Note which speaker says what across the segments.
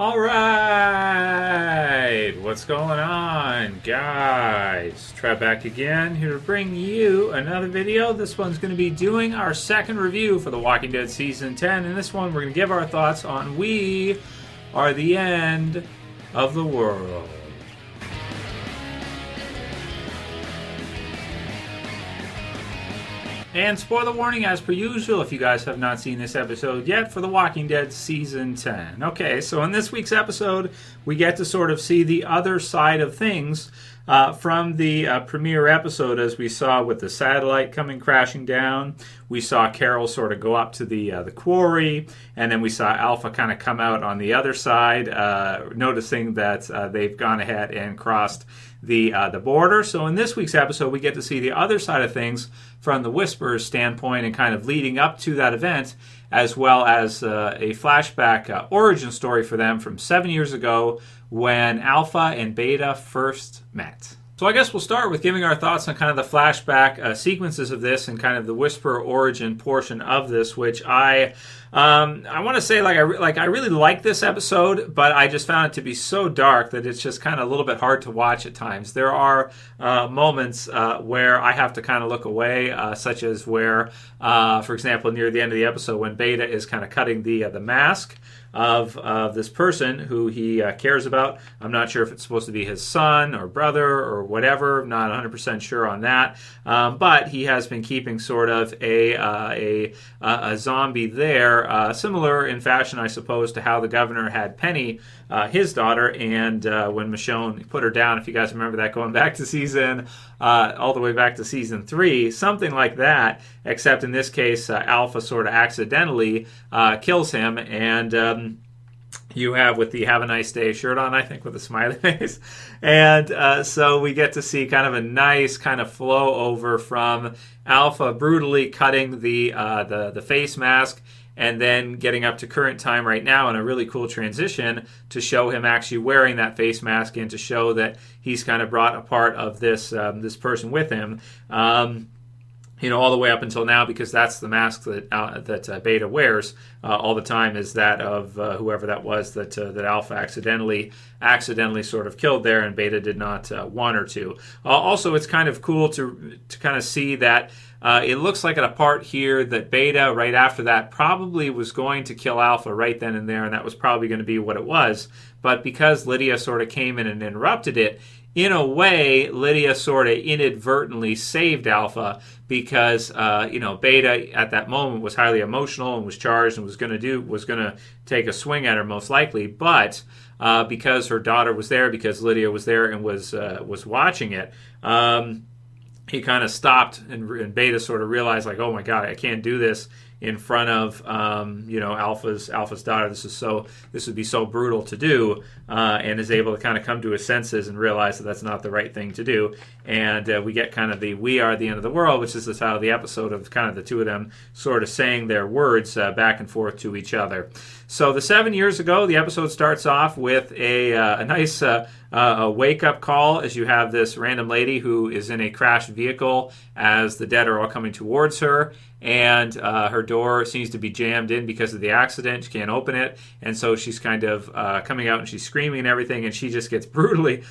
Speaker 1: All right, what's going on, guys? Trev back again, here to bring you another video. This one's going to be doing our second review for The Walking Dead Season 10. In this one, we're going to give our thoughts on We Are the End of the World. And spoiler warning, as per usual, if you guys have not seen this episode yet, for The Walking Dead Season 10. Okay, so in this week's episode, we get to sort of see the other side of things from the premiere episode, as we saw with the satellite coming crashing down. We saw Carol sort of go up to the quarry, and then we saw Alpha kind of come out on the other side, noticing that they've gone ahead and crossed the border. So in this week's episode, we get to see the other side of things from the Whisperer's standpoint and kind of leading up to that event, as well as a flashback origin story for them from 7 years ago when Alpha and Beta first met. So I guess we'll start with giving our thoughts on kind of the flashback sequences of this and kind of the Whisperer origin portion of this, which I want to say I really like this episode, but I just found it to be so dark that it's just kind of a little bit hard to watch at times. There are moments where I have to kind of look away, such as where, for example, near the end of the episode when Beta is kind of cutting the mask of this person who he cares about. I'm not sure if it's supposed to be his son or brother or whatever. I'm not 100% sure on that. But he has been keeping sort of a zombie there, similar in fashion, I suppose, to how the governor had Penny, his daughter, and when Michonne put her down, if you guys remember that, going back to season, all the way back to season 3, something like that, except in this case, Alpha sort of accidentally kills him, and you have with the Have a Nice Day shirt on, I think, with a smiley face. And so we get to see kind of a nice kind of flow over from Alpha brutally cutting the face mask and then getting up to current time right now in a really cool transition to show him actually wearing that face mask and to show that he's kind of brought a part of this person with him. All the way up until now, because that's the mask that Beta wears all the time, is that of whoever that was that Alpha accidentally sort of killed there, and Beta did not want her to. Also, it's kind of cool to kind of see that it looks like at a part here that Beta, right after that, probably was going to kill Alpha right then and there, and that was probably going to be what it was. But because Lydia sort of came in and interrupted it, in a way, Lydia sort of inadvertently saved Alpha because, Beta at that moment was highly emotional and was charged and was going to take a swing at her most likely. But because her daughter was there, because Lydia was there and was watching it, he kind of stopped, and Beta sort of realized, like, oh my God, I can't do this in front of Alpha's daughter. This would be so brutal to do, and is able to kind of come to his senses and realize that that's not the right thing to do. And we get kind of the "We Are the End of the World," which is the title of the episode, of kind of the two of them sort of saying their words back and forth to each other. So the 7 years ago, the episode starts off with a nice wake-up call, as you have this random lady who is in a crashed vehicle as the dead are all coming towards her, and her door seems to be jammed in because of the accident. She can't open it, and so she's kind of coming out and she's screaming and everything, and she just gets brutally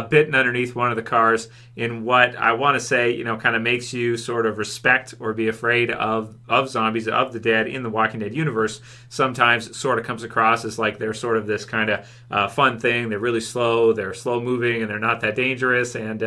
Speaker 1: bitten underneath one of the cars in what I want to say, kind of makes you sort of respect or be afraid of zombies, of the dead in the Walking Dead universe. Sometimes sort of comes across as like they're sort of this kind of fun thing. They're really slow, they're slow moving, and they're not that dangerous. And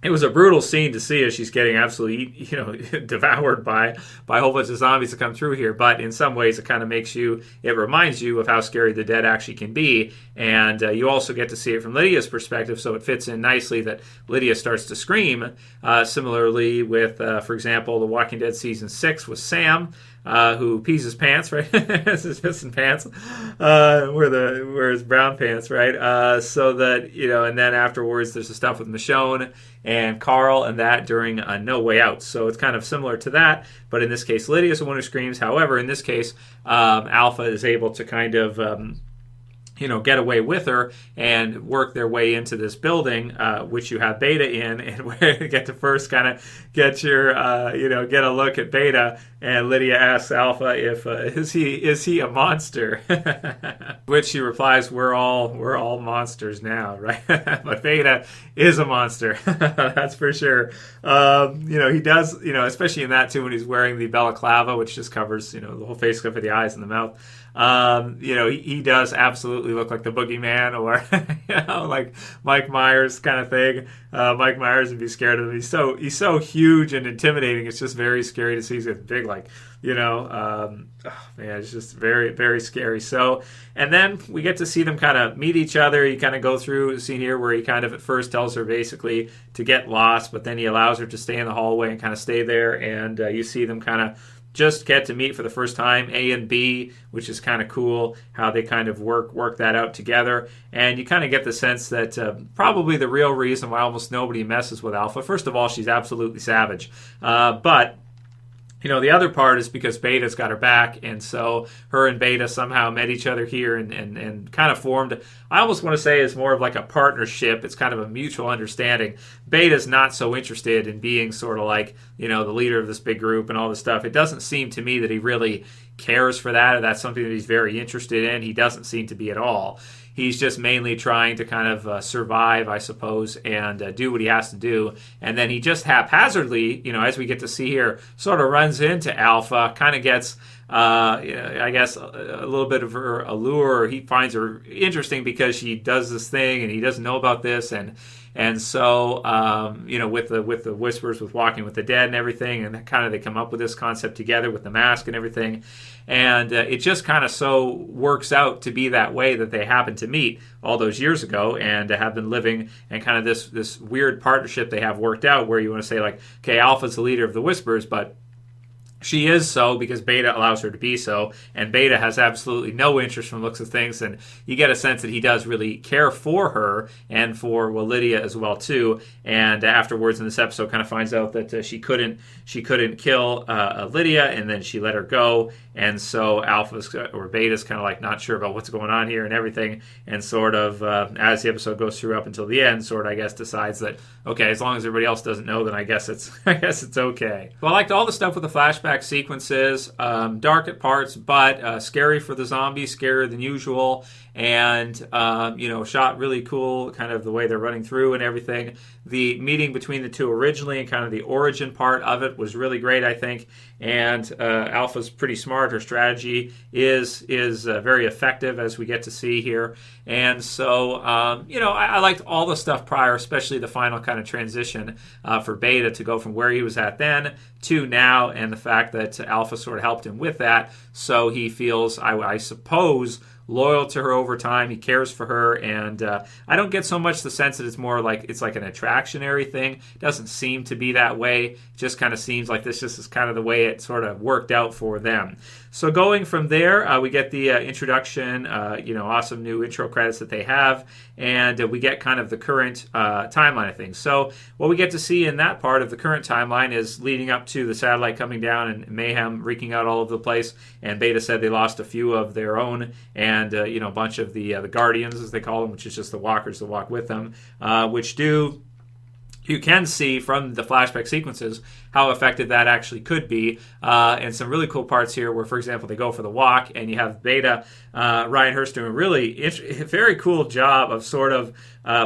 Speaker 1: it was a brutal scene to see as she's getting absolutely, devoured by a whole bunch of zombies that come through here. But in some ways, it kind of it reminds you of how scary the dead actually can be. And you also get to see it from Lydia's perspective, so it fits in nicely that Lydia starts to scream. Similarly with, for example, The Walking Dead Season 6 with Sam, who pees his pants, right? His pissing pants, where his brown pants, right? So that, and then afterwards there's the stuff with Michonne and Carl and that during No Way Out. So it's kind of similar to that, but in this case, Lydia's the one who screams. However, in this case, Alpha is able to kind of get away with her and work their way into this building, which you have Beta in, and where you get to first kind of get your, get a look at Beta, and Lydia asks Alpha if is he a monster, which she replies, we're all monsters now, right? But Beta is a monster, that's for sure. He does, especially in that too, when he's wearing the balaclava, which just covers, the whole face except for the eyes and the mouth. He does absolutely look like the boogeyman, or like Mike Myers kind of thing. Mike Myers would be scared of him. He's so huge and intimidating. It's just very scary to see. He's big, it's just very, very scary. So, and then we get to see them kind of meet each other. You kind of go through a scene here where he kind of at first tells her basically to get lost, but then he allows her to stay in the hallway and kind of stay there. And you see them kind of just get to meet for the first time, A and B, which is kind of cool, how they kind of work that out together. And you kind of get the sense that probably the real reason why almost nobody messes with Alpha, first of all, she's absolutely savage. But the other part is because Beta's got her back, and so her and Beta somehow met each other here and kind of formed, I almost want to say, is more of like a partnership. It's kind of a mutual understanding. Beta's not so interested in being sort of like, the leader of this big group and all this stuff. It doesn't seem to me that he really cares for that, or that's something that he's very interested in. He doesn't seem to be at all. He's just mainly trying to kind of survive, I suppose, and do what he has to do. And then he just haphazardly, as we get to see here, sort of runs into Alpha, kind of gets, I guess, a little bit of her allure. He finds her interesting because she does this thing, and he doesn't know about this, and so, with the whispers, with walking with the dead and everything, and kind of they come up with this concept together with the mask and everything, and it just kind of so works out to be that way that they happen to meet all those years ago and have been living, and kind of this weird partnership they have worked out where you want to say like, okay, Alpha's the leader of the Whispers, but she is so because Beta allows her to be so, and Beta has absolutely no interest from the looks of things, and you get a sense that he does really care for her and for Lydia as well too. And afterwards in this episode, kind of finds out that she couldn't kill Lydia, and then she let her go, and so Beta's kind of like not sure about what's going on here and everything, and sort of as the episode goes through up until the end, sort of I guess decides that okay, as long as everybody else doesn't know, then I guess it's okay. Well, I liked all the stuff with the flashback sequences, dark at parts, but scary for the zombies, scarier than usual, and shot really cool, kind of the way they're running through and everything. The meeting between the two originally and kind of the origin part of it was really great, I think, and Alpha's pretty smart. Her strategy is very effective, as we get to see here, and so I liked all the stuff prior, especially the final kind of transition for Beta to go from where he was at then to now, and the fact that Alpha sort of helped him with that, so he feels, I suppose, loyal to her over time. He cares for her, and I don't get so much the sense that it's more like it's like an attractionary thing. It doesn't seem to be that way. It just kind of seems like this just is kind of the way it sort of worked out for them. So going from there, we get the introduction, awesome new intro credits that they have, and we get kind of the current timeline of things. So what we get to see in that part of the current timeline is leading up to the satellite coming down and mayhem wreaking out all over the place, and Beta said they lost a few of their own, and a bunch of the Guardians, as they call them, which is just the walkers that walk with them, you can see from the flashback sequences how effective that actually could be, and some really cool parts here where, for example, they go for the walk, and you have Beta, Ryan Hurst doing a really very cool job of sort of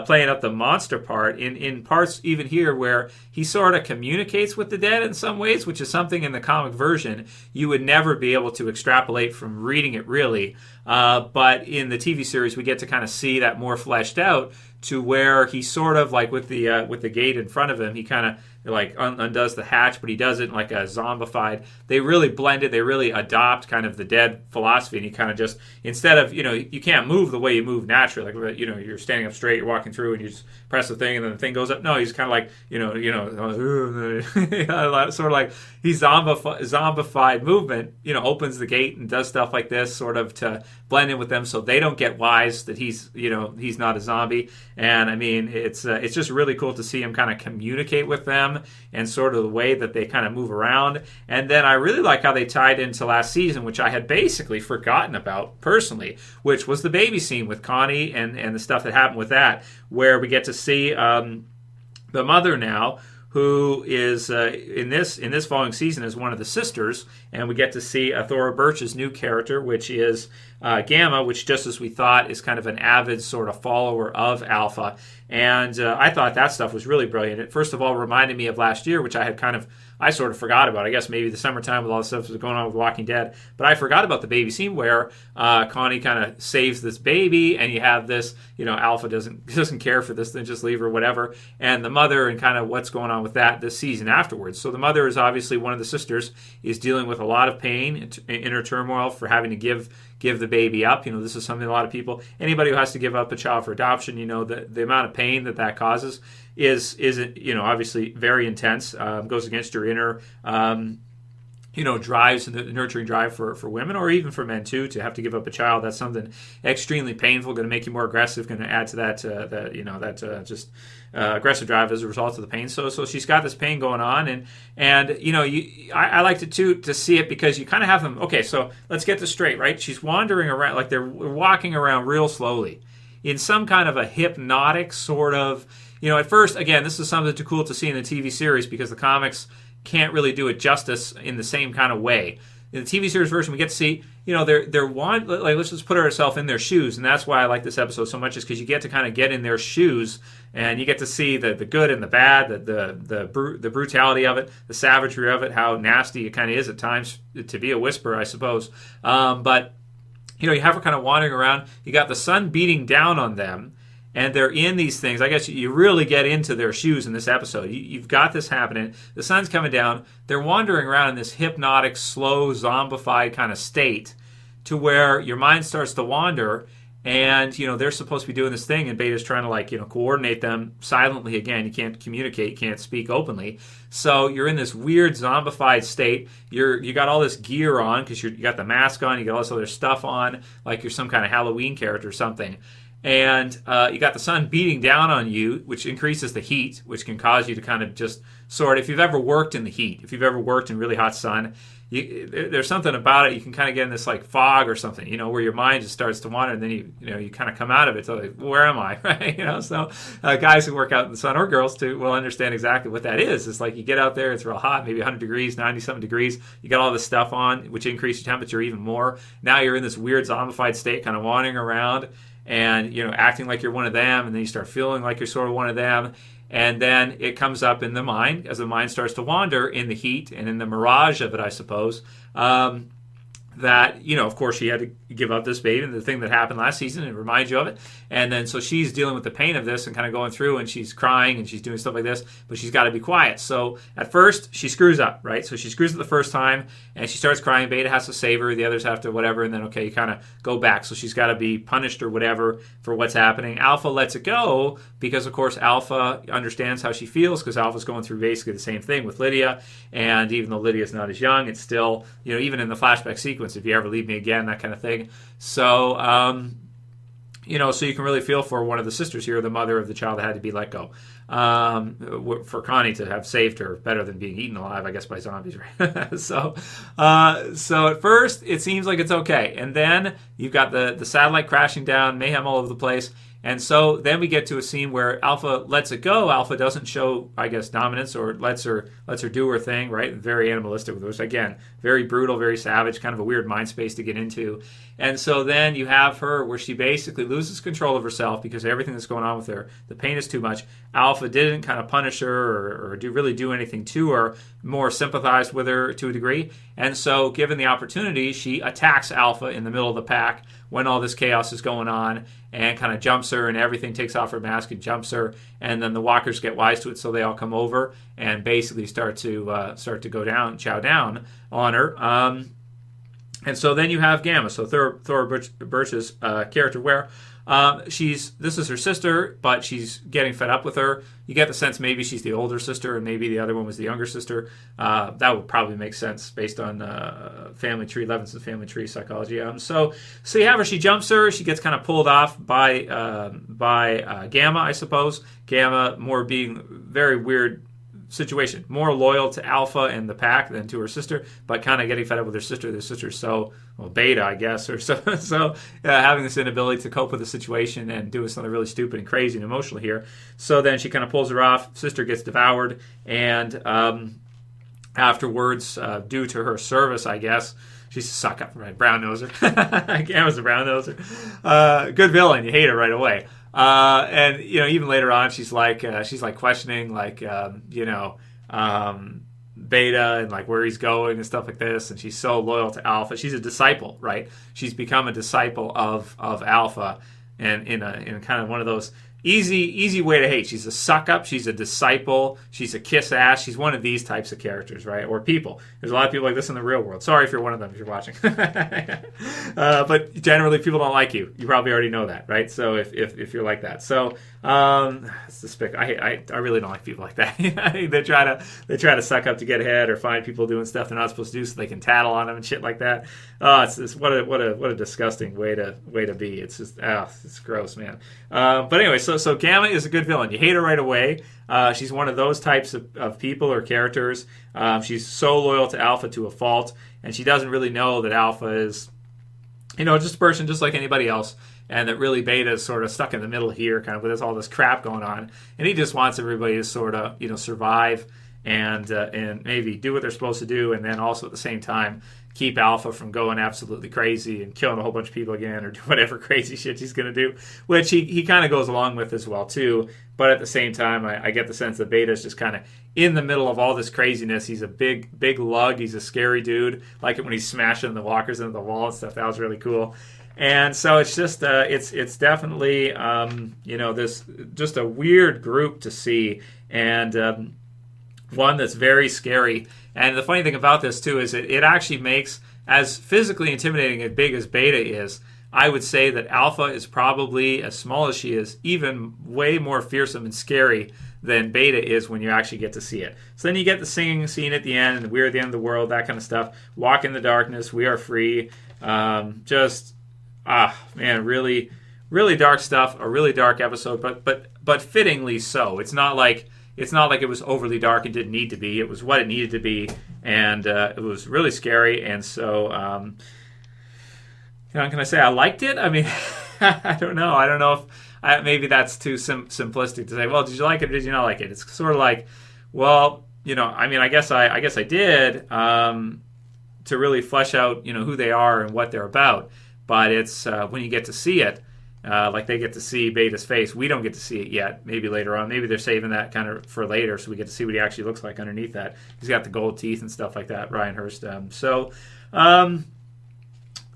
Speaker 1: playing up the monster part in parts even here where he sort of communicates with the dead in some ways, which is something in the comic version you would never be able to extrapolate from reading it really, but in the TV series we get to kind of see that more fleshed out, to where he sort of like with the gate in front of him, he kind of like undoes the hatch, but he does it in like a zombified. They really blend it. They really adopt kind of the dead philosophy, and he kind of just, instead of, you can't move the way you move naturally. Like, you're standing up straight, you're walking through, and you just press the thing, and then the thing goes up. No, he's kind of like, sort of like he's zombified movement, opens the gate and does stuff like this, sort of to blend in with them so they don't get wise that he's not a zombie. And I mean, it's just really cool to see him kind of communicate with them and sort of the way that they kind of move around. And then I really like how they tied into last season, which I had basically forgotten about personally, which was the baby scene with Connie and the stuff that happened with that, where we get to see the mother now, who is in this following season is one of the sisters, and we get to see Thora Birch's new character, which is Gamma, which, just as we thought, is kind of an avid sort of follower of Alpha. And I thought that stuff was really brilliant. It first of all reminded me of last year, which I sort of forgot about. I guess maybe the summertime with all the stuff that was going on with Walking Dead. But I forgot about the baby scene where Connie kind of saves this baby, and you have this, Alpha doesn't care for this, then just leave her, whatever. And the mother and kind of what's going on with that this season afterwards. So the mother is obviously one of the sisters, is dealing with a lot of pain, inner turmoil for having to give the baby up. This is something a lot of people, anybody who has to give up a child for adoption, the amount of pain that causes is obviously very intense. Goes against your inner drives and the nurturing drive for women, or even for men too, to have to give up a child. That's something extremely painful, going to make you more aggressive, going to add to that aggressive drive as a result of the pain. So she's got this pain going on, and I liked it too, to see it, because you kind of have them. Okay, so let's get this straight, right? She's wandering around, like they're walking around real slowly in some kind of a hypnotic sort of. At first, again, this is something too cool to see in the TV series, because the comics can't really do it justice in the same kind of way. In the TV series version, we get to see, let's just put ourselves in their shoes, and that's why I like this episode so much, is because you get to kind of get in their shoes, and you get to see the good and the bad, the brutality of it, the savagery of it, how nasty it kind of is at times to be a whisperer, I suppose. But you have her kind of wandering around. You got the sun beating down on them, and they're in these things. I guess you really get into their shoes in this episode. You've got this happening. The sun's coming down. They're wandering around in this hypnotic, slow, zombified kind of state, to where your mind starts to wander, and they're supposed to be doing this thing, and Beta's trying to coordinate them silently. Again, you can't communicate, you can't speak openly. So you're in this weird zombified state. You got all this gear on, because you got the mask on, you got all this other stuff on, like you're some kind of Halloween character or something. And you got the sun beating down on you, which increases the heat, which can cause you to kind of just if you've ever worked in the heat, if you've ever worked in really hot sun, there's something about it. You can kind of get in this like fog or something, where your mind just starts to wander, and then you kind of come out of it. So like, where am I? Right? So guys who work out in the sun, or girls too, will understand exactly what that is. It's like you get out there, it's real hot, maybe 100 degrees, 90-something degrees. You got all this stuff on, which increases your temperature even more. Now you're in this weird zombified state, kind of wandering around, and acting like you're one of them, and then you start feeling like you're sort of one of them, and then it comes up in the mind as the mind starts to wander in the heat and in the mirage of it, I suppose. That, of course, she had to give up this baby, and the thing that happened last season, it reminds you of it. And then so she's dealing with the pain of this and kind of going through, and she's crying and she's doing stuff like this, but she's got to be quiet. So at first, she screws up, right? So she screws up the first time, and she starts crying. Beta has to save her, the others have to whatever, and then, okay, you kind of go back. So she's got to be punished or whatever for what's happening. Alpha lets it go because, of course, Alpha understands how she feels, because Alpha's going through basically the same thing with Lydia. And even though Lydia's not as young, it's still, even in the flashback sequence, if you ever leave me again, that kind of thing. So, so you can really feel for one of the sisters here, the mother of the child that had to be let go. For Connie to have saved her, better than being eaten alive, I guess, by zombies, right? So at first, it seems like it's okay. And then you've got the satellite crashing down, mayhem all over the place. And so then we get to a scene where Alpha lets it go. Alpha doesn't show, I guess, dominance, or lets her do her thing, right? Very animalistic with us. Again, very brutal, very savage, kind of a weird mind space to get into. And so then you have her where she basically loses control of herself because everything that's going on with her, the pain is too much. Alpha didn't kind of punish her or really do anything to her, more sympathized with her to a degree. And so given the opportunity, she attacks Alpha in the middle of the pack when all this chaos is going on, and kind of jumps her, and everything takes off her mask and jumps her, and then the walkers get wise to it, so they all come over and basically start to chow down on her. And so then you have Gamma, so Thora Birch's character, where this is her sister, but she's getting fed up with her. You get the sense maybe she's the older sister, and maybe the other one was the younger sister. That would probably make sense based on family tree, Levinson's family tree psychology. So you have her. She jumps her. She gets kind of pulled off by Gamma, I suppose. Gamma more being very weird situation, more loyal to Alpha and the pack than to her sister, but kind of getting fed up with her sister. The sister's beta, I guess, or so having this inability to cope with the situation and doing something really stupid and crazy and emotional here. So then she kind of pulls her off. Sister gets devoured, and afterwards, due to her service, I guess, she's a suck up, right? Brown noser. Gamma's a brown noser. Good villain. You hate her right away. And even later on, she's like questioning Beta and like where he's going and stuff like this. And she's so loyal to Alpha. She's a disciple, right? She's become a disciple of Alpha, and in kind of one of those easy way to hate. She's a suck up. She's a disciple. She's a kiss ass. She's one of these types of characters, right? Or people. There's a lot of people like this in the real world. Sorry if you're one of them if you're watching. But generally, people don't like you. You probably already know that, right? So if you're like that, so it's despicable. I really don't like people like that. They try to suck up to get ahead or find people doing stuff they're not supposed to do so they can tattle on them and shit like that. What a disgusting way to be. It's just it's gross, man. But anyway, so Gamma is a good villain. You hate her right away. She's one of those types of people or characters. She's so loyal to Alpha to a fault, and she doesn't really know that Alpha is, just a person just like anybody else, and that really Beta is sort of stuck in the middle here, kind of with all this crap going on, and he just wants everybody to sort of, survive and maybe do what they're supposed to do, and then also at the same time keep Alpha from going absolutely crazy and killing a whole bunch of people again or do whatever crazy shit he's going to do, which he kind of goes along with as well too. But at the same time, I get the sense that Beta is just kind of in the middle of all this craziness. He's a big lug. He's a scary dude. Like it when he's smashing the walkers into the wall and stuff. That was really cool. And so it's just it's definitely this just a weird group to see, and one that's very scary. And the funny thing about this too is it actually makes, as physically intimidating and big as Beta is, I would say that Alpha is probably, as small as she is, even way more fearsome and scary than Beta is when you actually get to see it. So then you get the singing scene at the end, and we're at the end of the world, that kind of stuff. Walk in the darkness, we are free. Really, really dark stuff. A really dark episode, but fittingly so. It's not like it was overly dark and didn't need to be. It was what it needed to be, and it was really scary. And so, can I say I liked it? I mean, I don't know. I don't know if maybe that's too simplistic to say. Well, did you like it or did you not like it? It's sort of like, well, I guess I did to really flesh out, who they are and what they're about. But it's when you get to see it. Like they get to see Beta's face. We don't get to see it yet. Maybe later on. Maybe they're saving that kind of for later so we get to see what he actually looks like underneath that. He's got the gold teeth and stuff like that, Ryan Hurst.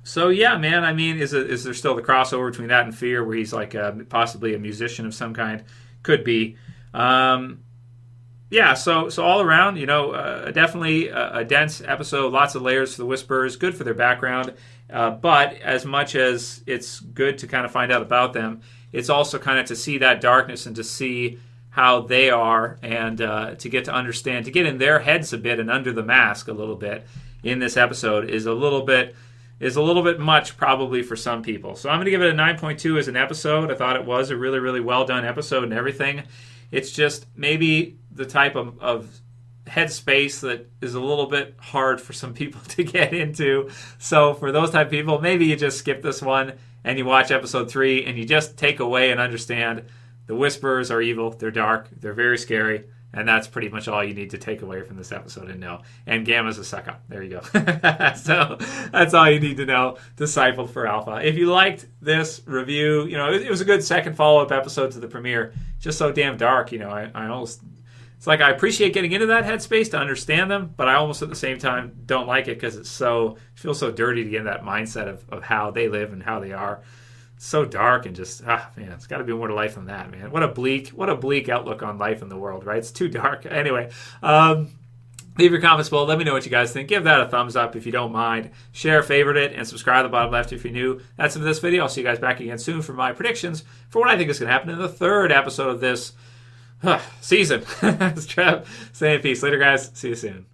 Speaker 1: So yeah, man. I mean, is there still the crossover between that and Fear where he's like possibly a musician of some kind? Could be. Yeah, so all around, definitely a dense episode, lots of layers for the Whisperers, good for their background, but as much as it's good to kind of find out about them, it's also kind of to see that darkness and to see how they are and to get to understand, to get in their heads a bit and under the mask a little bit in this episode is a little bit much probably for some people. So I'm going to give it a 9.2 as an episode. I thought it was a really, really well done episode and everything. It's just maybe the type of headspace that is a little bit hard for some people to get into. So for those type of people, maybe you just skip this one and you watch episode 3 and you just take away and understand the Whisperers are evil, they're dark, they're very scary, and that's pretty much all you need to take away from this episode and know. And Gamma's a suck up. There you go. So that's all you need to know. Disciple for Alpha. If you liked this review, it was a good second follow-up episode to the premiere. Just so damn dark, I almost... It's like I appreciate getting into that headspace to understand them, but I almost at the same time don't like it because it feels so dirty to get in that mindset of how they live and how they are. It's so dark and just, man, it's got to be more to life than that, man. What a bleak outlook on life in the world, right? It's too dark. Anyway, Leave your comments below. Let me know what you guys think. Give that a thumbs up if you don't mind. Share, favorite it, and subscribe at the bottom left if you're new. That's it for this video. I'll see you guys back again soon for my predictions for what I think is going to happen in the third episode of this season. It's Trev saying peace. Later, guys. See you soon.